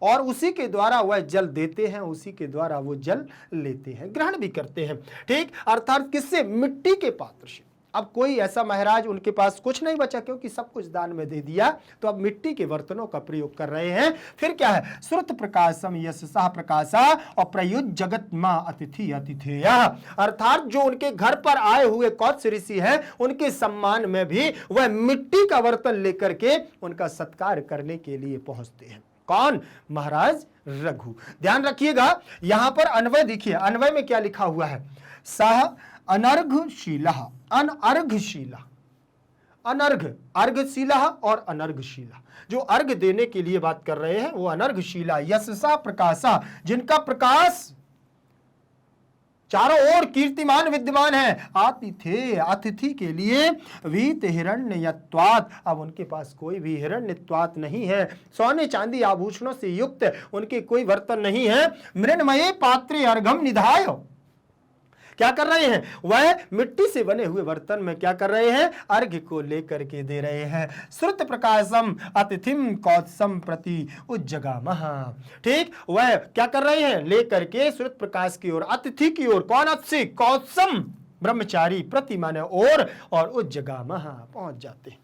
और उसी के द्वारा वह जल देते हैं, उसी के द्वारा वो जल लेते हैं, ग्रहण भी करते हैं। ठीक, अर्थात किससे, मिट्टी के पात्र से। अब कोई ऐसा महाराज, उनके पास कुछ नहीं बचा क्योंकि सब कुछ दान में दे दिया, तो अब मिट्टी के बर्तनों का प्रयोग कर रहे हैं। फिर क्या है, श्रुत प्रकाशम यशसा प्रकाशा और प्रयुज जगत मां अतिथि अतिथेया, अर्थात जो उनके घर पर आए हुए कौत्स ऋषि हैं, उनके सम्मान में भी वह मिट्टी का बर्तन लेकर के उनका सत्कार करने के लिए पहुंचते हैं। कौन, महाराज रघु। ध्यान रखिएगा यहां पर अन्वय देखिए, अन्वय में क्या लिखा हुआ है, सह अनर्घशीला, अनर्घशीला, अनर्घ, अर्घशीला और अनर्घशीला, जो अर्घ देने के लिए बात कर रहे हैं वो अनर्घशीला, यशसा प्रकाशा, जिनका प्रकाश चारों ओर कीर्तिमान विद्यमान है, आतिथे अतिथि के लिए, वीत हिरण्यत्वात्, अब उनके पास कोई भी हिरण्यत्वात् नहीं है, सोने चांदी आभूषणों से युक्त उनके कोई बर्तन नहीं है। मृण्मये पात्रे अर्घम निधाय, क्या कर रहे हैं, वह मिट्टी से बने हुए बर्तन में क्या कर रहे हैं, अर्घ्य को लेकर के दे रहे हैं। श्रुत प्रकाशम अतिथिम कौत्सम प्रति उज्जगामः, ठीक, वह क्या कर रहे हैं, लेकर के श्रुत प्रकाश की ओर, अतिथि की ओर, कौन अतिथि, कौत्सम ब्रह्मचारी, प्रति माने और उज्जगामः पहुंच जाते हैं।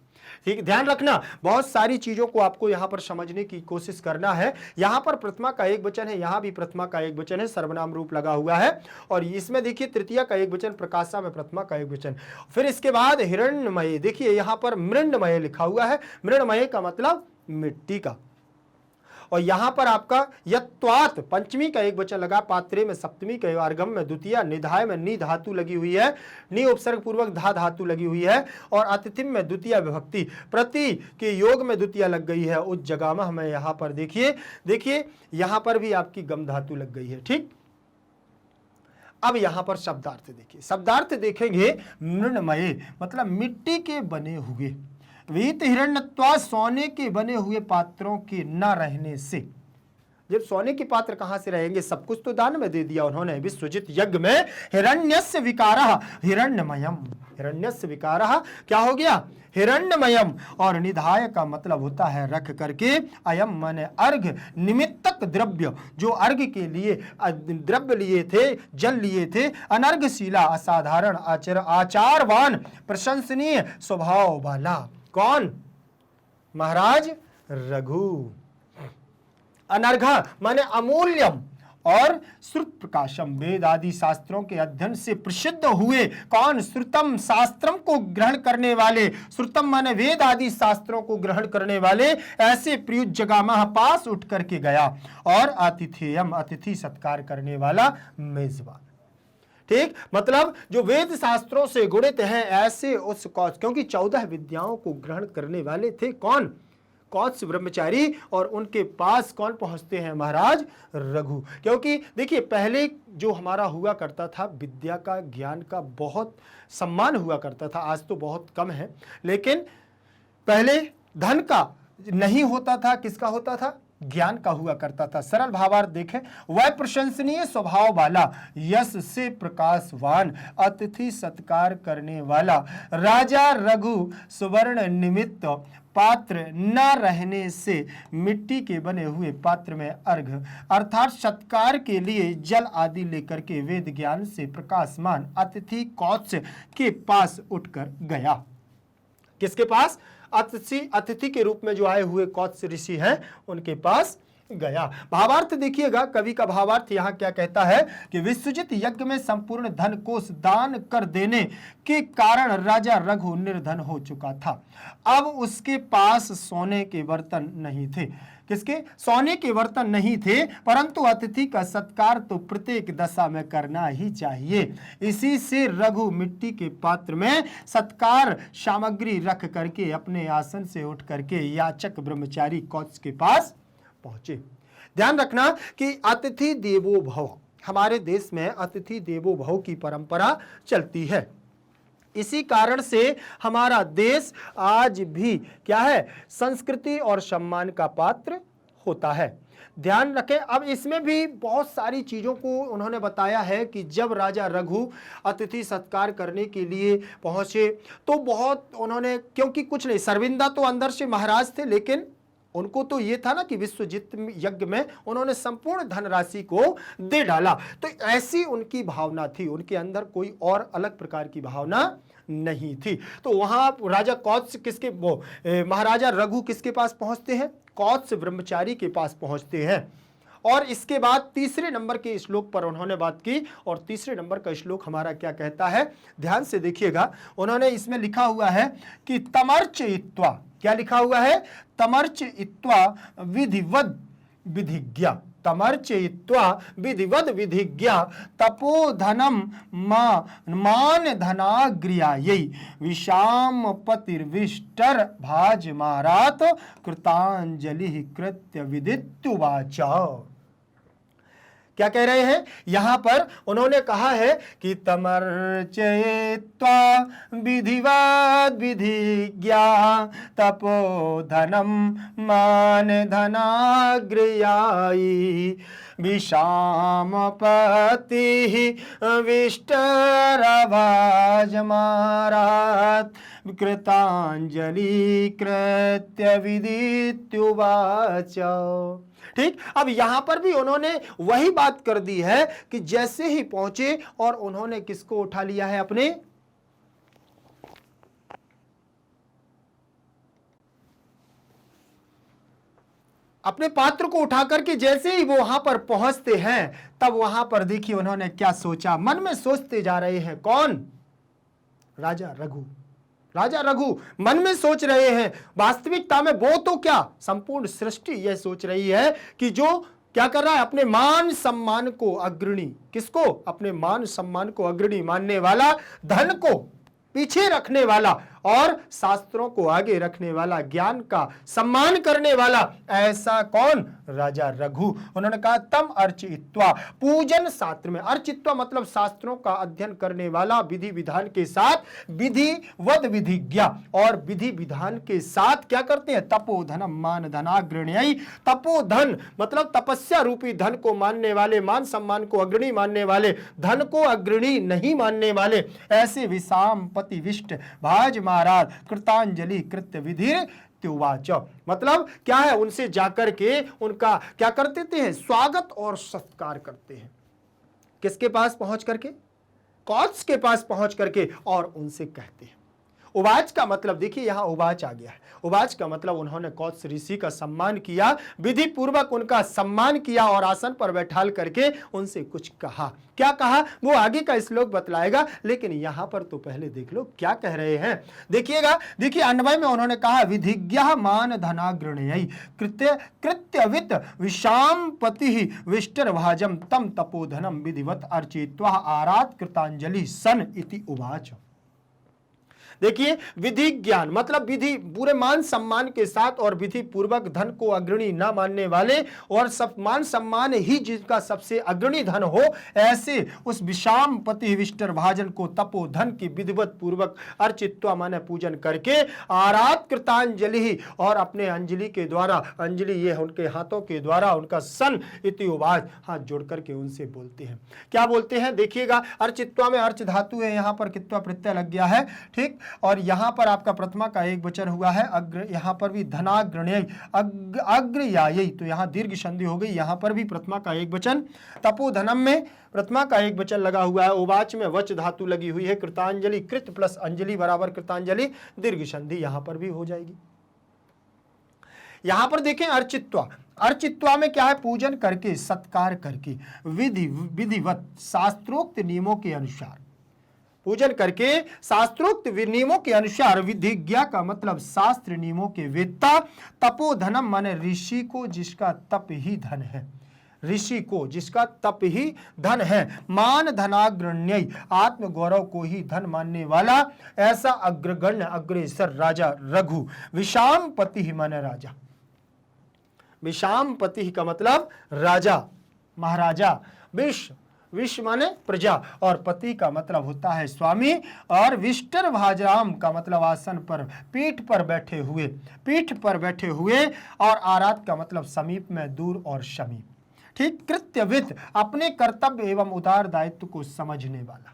ठीक, ध्यान रखना, बहुत सारी चीजों को आपको यहां पर समझने की कोशिश करना है। यहां पर प्रथमा का एक वचन है, यहां भी प्रथमा का एक वचन है, सर्वनाम रूप लगा हुआ है, और इसमें देखिए तृतीया का एक वचन, प्रकाशा में प्रथमा का एक वचन, फिर इसके बाद हिरण्यमय, देखिए यहां पर मृण्मय लिखा हुआ है, मृण्मय का मतलब मिट्टी का, और यहां पर आपका यत्वात पंचमी का एक वचन लगा, पात्रे में सप्तमी का, अर्घम में द्वितीय, निधाय में नी धातु लगी हुई है, नी उपसर्ग पूर्वक धा धातु लगी हुई है, और अतिथिम में द्वितीय विभक्ति, प्रति के योग में द्वितीय लग गई है, उस जगह में यहां पर देखिए यहां पर भी आपकी गम धातु लग गई है। ठीक, अब यहां पर शब्दार्थ देखिए, शब्दार्थ देखेंगे, मृण्मय मतलब मिट्टी के बने हुए, वीत हिरण्यत्वा सोने के बने हुए पात्रों के न रहने से। जब सोने के पात्र कहां से रहेंगे, सब कुछ तो दान में दे दिया उन्होंने, विश्वजित यज्ञ में हिरण्यस्य विकारः हिरण्यमयम्, हिरण्यस्य विकारः क्या हो गया, हिरण्यमयम्, और निधाय का मतलब होता है रख करके, अयम माने अर्घ, निमित्तक द्रव्य, जो अर्घ के लिए द्रव्य लिए थे, जल लिए थे, अनर्घशीला असाधारण आचारवान, प्रशंसनीय स्वभाव वाला, कौन, महाराज रघु। अनर्घा माने अमूल्यम, और श्रुत प्रकाशम, वेद आदि शास्त्रों के अध्ययन से प्रसिद्ध हुए, कौन, श्रुतम शास्त्रम को ग्रहण करने वाले, श्रुतम माने वेद आदि शास्त्रों को ग्रहण करने वाले, ऐसे प्रियुज जगामः पास उठ करके गया, और आतिथेयम अतिथि सत्कार करने वाला मेजबान। ठीक, मतलब जो वेद शास्त्रों से गुणित हैं ऐसे उस कौत्स, क्योंकि 14 विद्याओं को ग्रहण करने वाले थे कौन, कौत्स ब्रह्मचारी, और उनके पास कौन पहुंचते हैं, महाराज रघु। क्योंकि देखिए पहले जो हमारा हुआ करता था, विद्या का, ज्ञान का बहुत सम्मान हुआ करता था, आज तो बहुत कम है, लेकिन पहले धन का नहीं होता था, किसका होता था, ज्ञान का हुआ करता था। सरल भावार्थ देखें, वह प्रशंसनीय स्वभाव वाला, यश से प्रकाशवान, अतिथि सत्कार करने वाला राजा रघु सुवर्ण निमित्त पात्र न रहने से मिट्टी के बने हुए पात्र में अर्घ अर्थात सत्कार के लिए जल आदि लेकर के वेद ज्ञान से प्रकाशमान अतिथि कौत्स के पास उठकर गया। किसके पास? अतिथि के रूप में जो आए हुए कौत्स ऋषि हैं उनके पास गया। भावार्थ देखिएगा, कवि का भावार्थ यहां क्या कहता है कि विश्वजित यज्ञ में संपूर्ण धन कोष दान कर देने के कारण राजा रघु निर्धन हो चुका था। अब उसके पास सोने के बर्तन नहीं थे। किसके? सोने के बर्तन नहीं थे, परंतु अतिथि का सत्कार तो प्रत्येक दशा में करना ही चाहिए। इसी से रघु मिट्टी के पात्र में सत्कार सामग्री रख करके अपने आसन से उठ करके याचक ब्रह्मचारी कौत्स के पास पहुंचे। ध्यान रखना कि अतिथि देवो भव, हमारे देश में अतिथि देवो भव की परंपरा चलती है। इसी कारण से हमारा देश आज भी क्या है? संस्कृति और सम्मान का पात्र होता है। ध्यान रखें, अब इसमें भी बहुत सारी चीजों को उन्होंने बताया है कि जब राजा रघु अतिथि सत्कार करने के लिए पहुंचे तो बहुत उन्होंने, क्योंकि कुछ नहीं, शर्मिंदा तो अंदर से महाराज थे, लेकिन उनको तो ये था ना कि विश्वजित यज्ञ में उन्होंने संपूर्ण धनराशि को दे डाला। तो ऐसी उनकी भावना थी, उनके अंदर कोई और अलग प्रकार की भावना नहीं थी। तो वहां राजा कौत्स किसके, वो महाराजा रघु किसके पास पहुंचते हैं? कौत्स ब्रह्मचारी के पास पहुंचते हैं। और इसके बाद तीसरे नंबर के श्लोक पर उन्होंने बात की, और तीसरे नंबर का श्लोक हमारा क्या कहता है? ध्यान से देखिएगा, उन्होंने इसमें लिखा हुआ है कि तमर्चयित्वा, क्या लिखा हुआ है? तमर्चयित्वा विधिवद विधिज्ञा, तमर्चयित्वा विधिवद विधिज्ञा तपोधनम मान धनाग्र्यायै विषाम पतिर्विष्टर भाजमारात कृतांजलि कृत्य विदित्युवाच। क्या कह रहे हैं यहां पर? उन्होंने कहा है कि तमर्चयित्वा विधिवद विधिज्ञा तपोधनम मान धनाग्र्यायै विषामपति विष्टरभाजमारात कृतांजलि कृत्य विदित्युवाच। ठीक, अब यहां पर भी उन्होंने वही बात कर दी है कि जैसे ही पहुंचे और उन्होंने किसको उठा लिया है? अपने पात्र को उठा करके जैसे ही वो वहां पर पहुंचते हैं, तब वहां पर देखिए उन्होंने क्या सोचा। मन में सोचते जा रहे हैं। कौन? राजा रघु। राजा रघु मन में सोच रहे हैं, वास्तविकता में वो तो क्या, संपूर्ण सृष्टि यह सोच रही है कि जो क्या कर रहा है? अपने मान सम्मान को अग्रणी, किसको? अपने मान सम्मान को अग्रणी मानने वाला, धन को पीछे रखने वाला और शास्त्रों को आगे रखने वाला, ज्ञान का सम्मान करने वाला, ऐसा कौन? राजा रघु। उन्होंने कहा तम अर्चित्वा, पूजन शास्त्र में, अर्चित्वा मतलब शास्त्रों का अध्ययन करने वाला, विधि विधान के साथ, विधिवद विधिज्ञा, और विधि विधान के साथ क्या करते हैं? तपोधनम मान धनाग्रण्यै, तपोधन मतलब तपस्या रूपी धन को मानने वाले, मान सम्मान को अग्रणी मानने वाले, धन को अग्रणी नहीं मानने वाले, ऐसे विषाम पति विष्ट भाज महाराज कृतांजलि कृत्य विधित्युवाच। मतलब क्या है? उनसे जाकर के उनका क्या करते थे? स्वागत और सत्कार करते हैं। किसके पास पहुंच करके? कौत्स के पास पहुंच करके, और उनसे कहते हैं। उवाच का मतलब देखिए, यहां उवाच आ गया है। उवाच का मतलब उन्होंने कौत्स ऋषि का सम्मान किया, विधि पूर्वक उनका सम्मान किया और आसन पर बैठाल करके उनसे कुछ कहा। क्या कहा वो आगे का श्लोक बतलाएगा, लेकिन यहां पर तो पहले देख लो क्या कह रहे हैं। देखिएगा, देखिए अन्वय में उन्होंने कहा विधिज्ञा मान धनाग्रण्यै कृत्यवित विषाम पति विष्टर भाजम तम तपोधनम विधिवत अर्चित्वा आरात कृतांजलि सन इति उवाच। देखिए विधि ज्ञान मतलब विधि पूरे मान सम्मान के साथ और विधि पूर्वक धन को अग्रणी न मानने वाले और सब मान सम्मान ही जिसका सबसे अग्रणी धन हो, ऐसे उस विषाम पति विष्टर भाजन को तपो धन की विधिवत पूर्वक अर्चित्वा माने पूजन करके आरात कृतांजलि ही और अपने अंजलि के द्वारा, अंजलि ये उनके हाथों के द्वारा उनका सन इति उवाच हाथ जोड़ करके उनसे बोलते हैं। क्या बोलते हैं देखिएगा, अर्चित्वा में अर्च धातु है, यहां पर कित्वा प्रत्यय लग गया है, ठीक। और यहां पर आपका प्रथमा का एक वचन हुआ है अग्र, यहां पर भी धनाग्रण्य अग्रयायी, तो यहां दीर्घ संधि हो गई, यहां पर भी प्रथमा का एक वचन। तपोधनम में प्रथमा का एक वचन लगा हुआ है, उवाच में वच धातु लगी हुई है, कृतांजलि कृत प्लस अंजलि बराबर कृतांजलि, दीर्घ संधि यहां पर भी हो जाएगी। यहां पर देखें अर्चित्वा, अर्चित्वा में क्या है, पूजन करके सत्कार करके विधिवत शास्त्रोक्त नियमों के अनुसार, पूजन करके शास्त्रोक्त नियमों के अनुसार, विधिज्ञा का मतलब शास्त्र नियमों के वेत्ता, तपोधनम माने ऋषि को जिसका तप ही धन है, ऋषि को जिसका तप ही धन है, मान धनाग्रण्य आत्म गौरव को ही धन मानने वाला, ऐसा अग्रगण्य अग्रेसर राजा रघु, विषाम पति माने राजा, विषाम पति का मतलब राजा महाराजा, विश्व माने प्रजा और पति का मतलब होता है स्वामी, और विष्टर भाजराम का मतलब आसन पर पीठ पर बैठे हुए, पीठ पर बैठे हुए, और आरात का मतलब समीप में दूर और समीप, ठीक। कृत्यवित अपने कर्तव्य एवं उदार दायित्व को समझने वाला।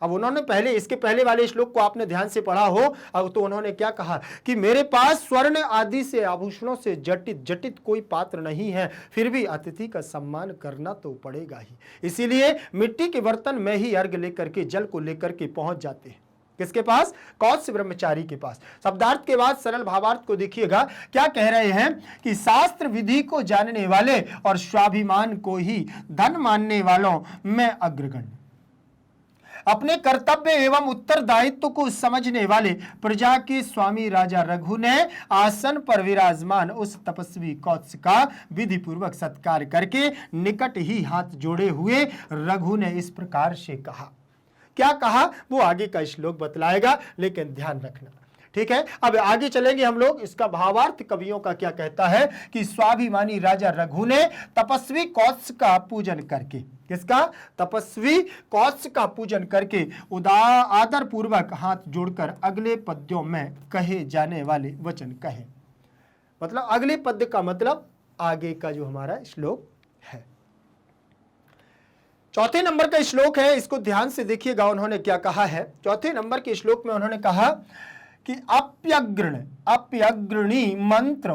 अब उन्होंने पहले, इसके पहले वाले श्लोक को आपने ध्यान से पढ़ा हो, अब तो उन्होंने क्या कहा कि मेरे पास स्वर्ण आदि से आभूषणों से जटित कोई पात्र नहीं है, फिर भी अतिथि का सम्मान करना तो पड़ेगा ही, इसीलिए मिट्टी के बर्तन में ही अर्घ लेकर के जल को लेकर के पहुंच जाते हैं। किसके पास? कौत्स ब्रह्मचारी के पास। शब्दार्थ के बाद सरल भावार्थ को देखिएगा, क्या कह रहे हैं कि शास्त्र विधि को जानने वाले और स्वाभिमान को ही धन मानने वालों में अग्रगण्य, अपने कर्तव्य एवं उत्तरदायित्व को समझने वाले प्रजा के स्वामी राजा रघु ने आसन पर विराजमान उस तपस्वी कौत्स का विधि पूर्वक सत्कार करके निकट ही हाथ जोड़े हुए रघु ने इस प्रकार से कहा। क्या कहा वो आगे का श्लोक बतलाएगा, लेकिन ध्यान रखना, ठीक है। अब आगे चलेंगे हम लोग, इसका भावार्थ कवियों का क्या कहता है कि स्वाभिमानी राजा रघु ने तपस्वी कौत्स का पूजन करके, किसका? तपस्वी कौत्स का पूजन करके आदर पूर्वक हाथ जोड़कर अगले पद्यों में कहे जाने वाले वचन कहे। मतलब अगले पद्य का मतलब आगे का जो हमारा श्लोक है, चौथे नंबर का श्लोक है, इसको ध्यान से देखिएगा उन्होंने क्या कहा है। चौथे नंबर के श्लोक में उन्होंने कहा कि अप्यग्रणी मंत्र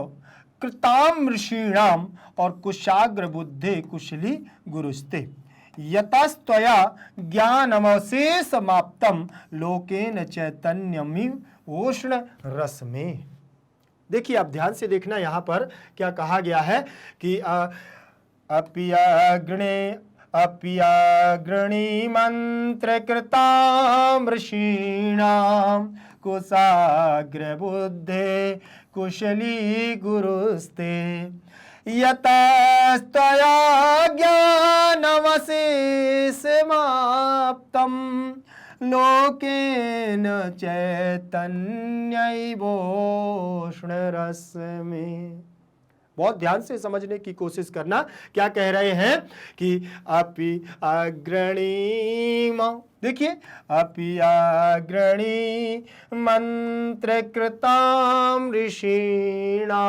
कृताम ऋषीणाम और कुशाग्र बुद्धे कुशली गुरुस्ते यतस्त्वया ज्ञानमशेष समाप्तम लोकेन चैतन्यमिव उष्ण रस में। देखिए आप ध्यान से देखना, यहां पर क्या कहा गया है कि अप्यग्रणी मंत्र कृताम ऋषीणाम कुशाग्र बुद्धे कुशली गुरुस्ते यतस्तया ज्ञानमशेषमाप्तं लोकेन चैतन्यैवोष्ण रस में। बहुत ध्यान से समझने की कोशिश करना, क्या कह रहे हैं कि अपि अग्रणी, देखिए अपि अग्रणी मंत्र कृताम ऋषीणाम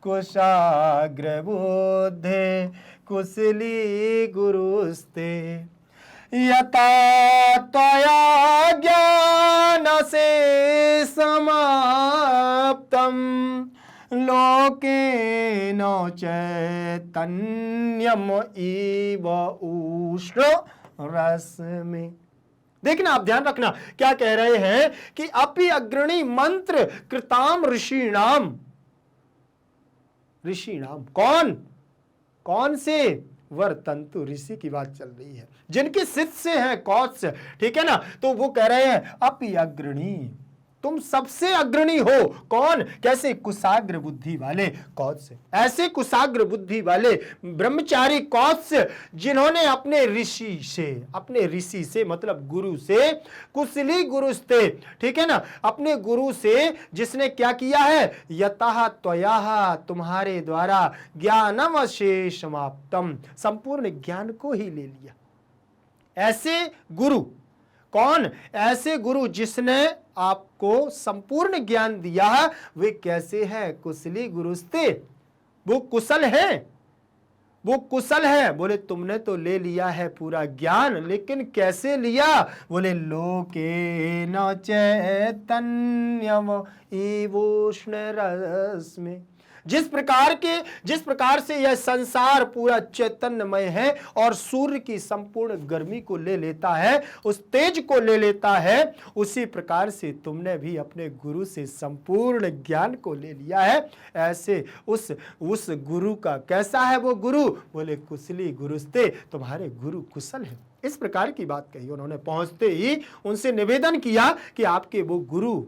कुशाग्र बुद्धे कुशली गुरुस्ते यथा त्वया ज्ञानमशेष समाप्तं लोकेन चैतन्यम इव उष्ण रस में। देखना आप ध्यान रखना, क्या कह रहे हैं कि अपि अग्रणी मंत्र कृताम ऋषीणाम, ऋषिणाम कौन से? वर्तंतु, ऋषि की बात चल रही है, जिनके शिष्य हैं कौत्स, ठीक है ना। तो वो कह रहे हैं अपि अग्रणी, तुम सबसे अग्रणी हो। कौन? कैसे? कुशाग्र बुद्धि वाले कौत्स। ऐसे कुशाग्र बुद्धि वाले ब्रह्मचारी कौत्स जिन्होंने अपने ऋषि से मतलब गुरु से, कुशली गुरुस्ते, ठीक है ना, अपने गुरु से जिसने क्या किया है, यतः त्वया, तुम्हारे द्वारा, ज्ञानम अशेष समाप्तम, संपूर्ण ज्ञान को ही ले लिया। ऐसे गुरु कौन? ऐसे गुरु जिसने आपको संपूर्ण ज्ञान दिया है, वे कैसे हैं? कुशली गुरुस्ते, वो कुशल है, वो कुशल है। बोले तुमने तो ले लिया है पूरा ज्ञान, लेकिन कैसे लिया? बोले लोके न चैतन्यम एवोष्ण रश्मि, जिस प्रकार से यह संसार पूरा चैतन्यमय है और सूर्य की संपूर्ण गर्मी को ले लेता है, उस तेज को ले लेता है, उसी प्रकार से तुमने भी अपने गुरु से संपूर्ण ज्ञान को ले लिया है। ऐसे उस गुरु का कैसा है वो गुरु? बोले कुशली गुरुस्ते, तुम्हारे गुरु कुशल है। इस प्रकार की बात कही। उन्होंने पहुंचते ही उनसे निवेदन किया कि आपके वो गुरु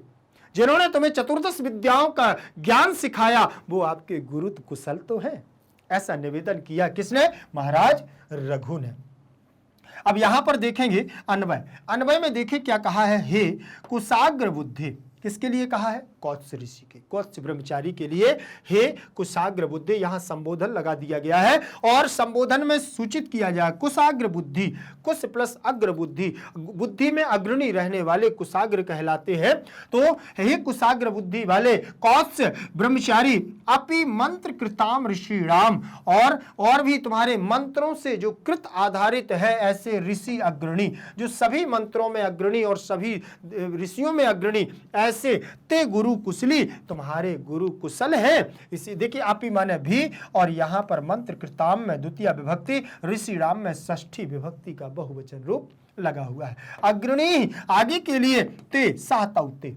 जिन्होंने तुम्हें चतुर्दश विद्याओं का ज्ञान सिखाया, वो आपके गुरु कुशल तो है। ऐसा निवेदन किया किसने? महाराज रघु ने। अब यहां पर देखेंगे अन्वय में देखिए क्या कहा है, हे कुशाग्र बुद्धि। किसके लिए कहा है? कौत्स ऋषि के, कौत्स ब्रह्मचारी के लिए हे कुशाग्र बुद्धि। यहां संबोधन लगा दिया गया है और संबोधन में सूचित किया जाए कुशाग्र बुद्धि, कुश प्लस अग्र बुद्धि, बुद्धि में अग्रणी रहने वाले कुशाग्र कहलाते हैं। तो हे कुशाग्र बुद्धि वाले कौत्स ब्रह्मचारी, अपि मंत्र कृताम ऋषि राम, और भी तुम्हारे मंत्रों से जो कृत आधारित है ऐसे ऋषि अग्रणी, जो सभी मंत्रों में अग्रणी और सभी ऋषियों में अग्रणी, ऐसे ते गुरु कुशली, तुम्हारे गुरु कुशल है। इसी देखिए आपी माने भी, और यहां पर मंत्र कृताम में द्वितीय विभक्ति, ऋषि राम में षष्ठी विभक्ति का बहुवचन रूप लगा हुआ है। अग्रणी आगे के लिए ते सातौते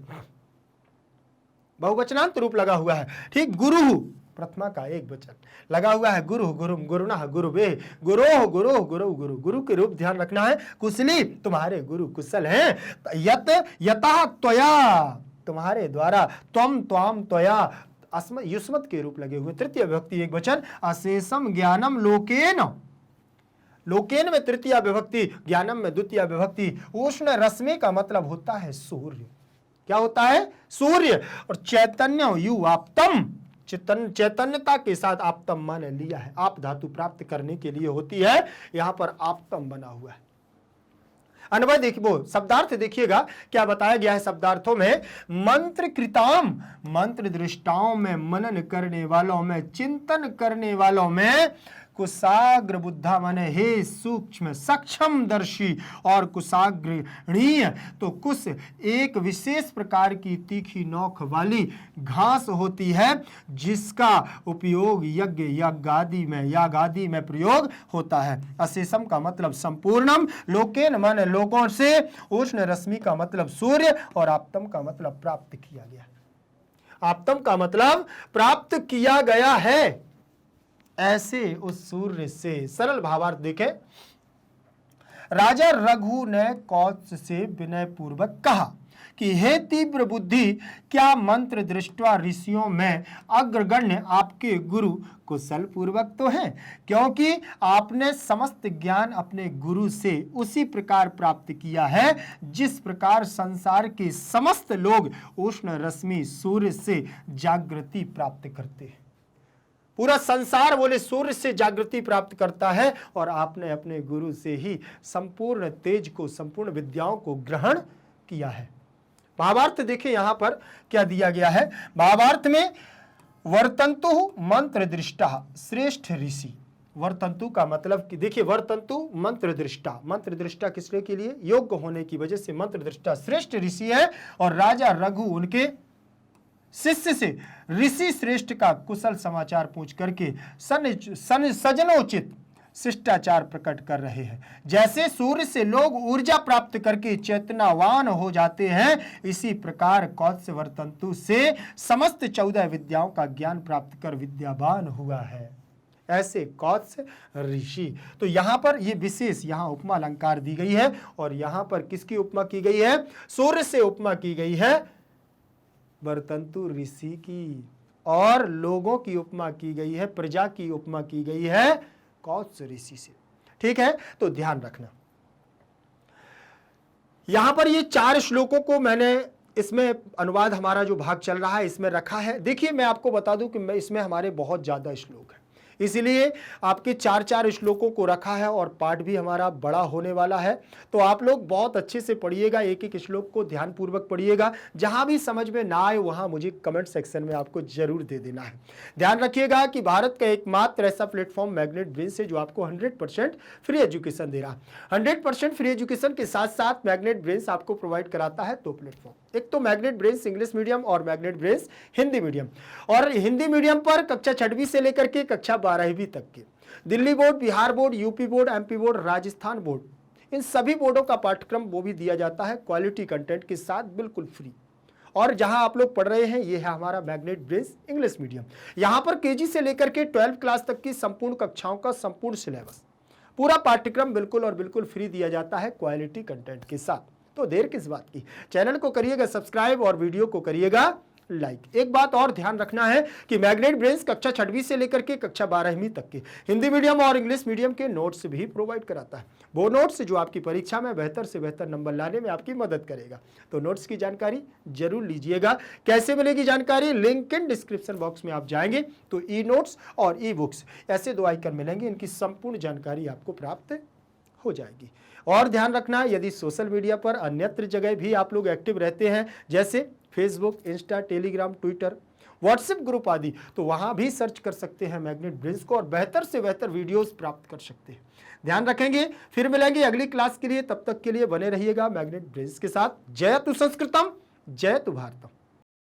बहुवचनांत रूप लगा हुआ है। ठीक, गुरु प्रथमा का एक वचन लगा हुआ है, गुरु गुरुम गुरुना गुरुवे, गुरो गुरु गुरु गुरु, गुरु के रूप ध्यान रखना है। कुशली, तुम्हारे गुरु कुशल हैं। यतः त्वया, तुम्हारे द्वारा, त्वम त्वाम त्वया, युष्मत के रूप लगे हुए, तृतीय विभक्ति एक वचन, अशेषम ज्ञानम लोकेन, लोकेन में तृतीय विभक्ति, ज्ञानम में द्वितीय विभक्ति। उष्ण रश्मि का मतलब होता है सूर्य। क्या होता है? सूर्य। और चैतन्य यु आप्तम, चैतन्यता के साथ आप्तम माने लिया है, आप धातु प्राप्त करने के लिए होती है, यहां पर आप्तम बना हुआ है। अन्वय देखिए, वो शब्दार्थ देखिएगा क्या बताया गया है शब्दार्थों में। मंत्र कृताम, मंत्र दृष्टाओं में, मनन करने वालों में, चिंतन करने वालों में, कुशाग्र बुद्धा माने हे सूक्ष्म सक्षम दर्शी, और कुशाग्रणीय तो कुश एक विशेष प्रकार की तीखी नोक वाली घास होती है जिसका उपयोग याग आदि में प्रयोग होता है। अशेषम का मतलब संपूर्णम, लोकेन माने लोगों से, उष्ण रश्मि का मतलब सूर्य, और आप्तम का मतलब प्राप्त किया गया। आप्तम का मतलब प्राप्त किया गया है। ऐसे उस सूर्य से, सरल भावार्थ देखें, राजा रघु ने कौत्स से विनय पूर्वक कहा कि हे तीव्र बुद्धि, क्या मंत्र दृष्टवा ऋषियों में अग्रगण्य आपके गुरु कुशल पूर्वक तो हैं, क्योंकि आपने समस्त ज्ञान अपने गुरु से उसी प्रकार प्राप्त किया है जिस प्रकार संसार के समस्त लोग उष्ण रश्मि सूर्य से जागृति प्राप्त करते हैं। पूरा संसार बोले सूर्य से जागृति प्राप्त करता है, और आपने अपने गुरु से ही संपूर्ण तेज को, संपूर्ण विद्याओं को ग्रहण किया है। भावार्थ देखिए यहां पर क्या दिया गया है। भावार्थ में वर्तंतु मंत्र दृष्टा श्रेष्ठ ऋषि, वर्तंतु का मतलब कि देखिए, वर्तंतु मंत्र दृष्टा, मंत्र दृष्टा किसके के लिए? योग्य होने की वजह से मंत्र दृष्टा श्रेष्ठ ऋषि है, और राजा रघु उनके शिष्य से ऋषि श्रेष्ठ का कुशल समाचार पूछ करके सजनोचित शिष्टाचार प्रकट कर रहे हैं। जैसे सूर्य से लोग ऊर्जा प्राप्त करके चेतनावान हो जाते हैं, इसी प्रकार कौत्स वर्तंतु से समस्त 14 विद्याओं का ज्ञान प्राप्त कर विद्यावान हुआ है। ऐसे कौत्स ऋषि। तो यहां पर ये विशेष यहां उपमा अलंकार दी गई है, और यहां पर किसकी उपमा की गई है? सूर्य से उपमा की गई है वर्तंतु ऋषि की, और लोगों की उपमा की गई है, प्रजा की उपमा की गई है कौत्स ऋषि से। ठीक है, तो ध्यान रखना। यहां पर ये 4 श्लोकों को मैंने इसमें अनुवाद हमारा जो भाग चल रहा है इसमें रखा है। देखिए मैं आपको बता दूं कि इसमें हमारे बहुत ज्यादा श्लोक हैं, इसलिए आपके 4-4 श्लोकों को रखा है और पाठ भी हमारा बड़ा होने वाला है। तो आप लोग बहुत अच्छे से पढ़िएगा, एक एक श्लोक को ध्यानपूर्वक पढ़िएगा। जहां भी समझ में ना आए वहां मुझे कमेंट सेक्शन में आपको जरूर दे देना है। ध्यान रखिएगा कि भारत का एकमात्र ऐसा प्लेटफॉर्म मैग्नेट ब्रेन्स है जो आपको 100% फ्री एजुकेशन दे रहा है। 100% फ्री एजुकेशन के साथ साथ मैग्नेट ब्रेन्स आपको प्रोवाइड कराता है 2 प्लेटफॉर्म, एक तो मैग्नेट ब्रेन्स इंग्लिश मीडियम और मैग्नेट ब्रेन्स हिंदी मीडियम। और हिंदी मीडियम पर कक्षा 6वीं से लेकर के कक्षा 12वीं तक के Delhi board, Bihar board, UP board, MP board, Rajasthan board, इन सभी बोर्डों का पाठ्यक्रम वो भी दिया जाता है क्वालिटी कंटेंट के साथ, बिल्कुल फ्री। और जहां आप लोग पढ़ रहे हैं ये है हमारा मैग्नेट ब्रेन्स इंग्लिश मीडियम। यहां पर केजी से लेकर के 12th क्लास तक की संपूर्ण कक्षाओं का संपूर्ण सिलेबस, पूरा पाठ्यक्रम बिल्कुल और बिल्कुल फ्री दिया जाता है क्वालिटी कंटेंट के साथ। तो देर किस बात की, चैनल को करिएगा सब्सक्राइब और वीडियो को करिएगा लाइक। एक बात और ध्यान रखना है कि मैग्नेट ब्रेन्स कक्षा 6वीं से लेकर के कक्षा 12वीं तक के हिंदी मीडियम और इंग्लिश मीडियम के नोट्स भी प्रोवाइड कराता है। वो नोट्स जो आपकी परीक्षा में बेहतर से बेहतर नंबर लाने में आपकी मदद करेगा। तो नोट्स की जानकारी जरूर लीजिएगा। कैसे मिलेगी जानकारी, लिंक इन डिस्क्रिप्शन बॉक्स में आप जाएंगे तो ई नोट्स और ई बुक्स ऐसे 2 आइकन मिलेंगे, इनकी संपूर्ण जानकारी आपको प्राप्त हो जाएगी। और ध्यान रखना, यदि सोशल मीडिया पर अन्यत्र जगह भी आप लोग एक्टिव रहते हैं जैसे Facebook, Insta, Telegram, Twitter, WhatsApp group आदि, तो वहां भी सर्च कर सकते हैं मैग्नेट ब्रेन्स को और बेहतर से बेहतर वीडियोस प्राप्त कर सकते हैं। ध्यान रखेंगे, फिर मिलेंगे अगली क्लास के लिए, तब तक के लिए बने रहिएगा मैग्नेट ब्रेन्स के साथ। जयतु संस्कृतम, जयतु भारतम।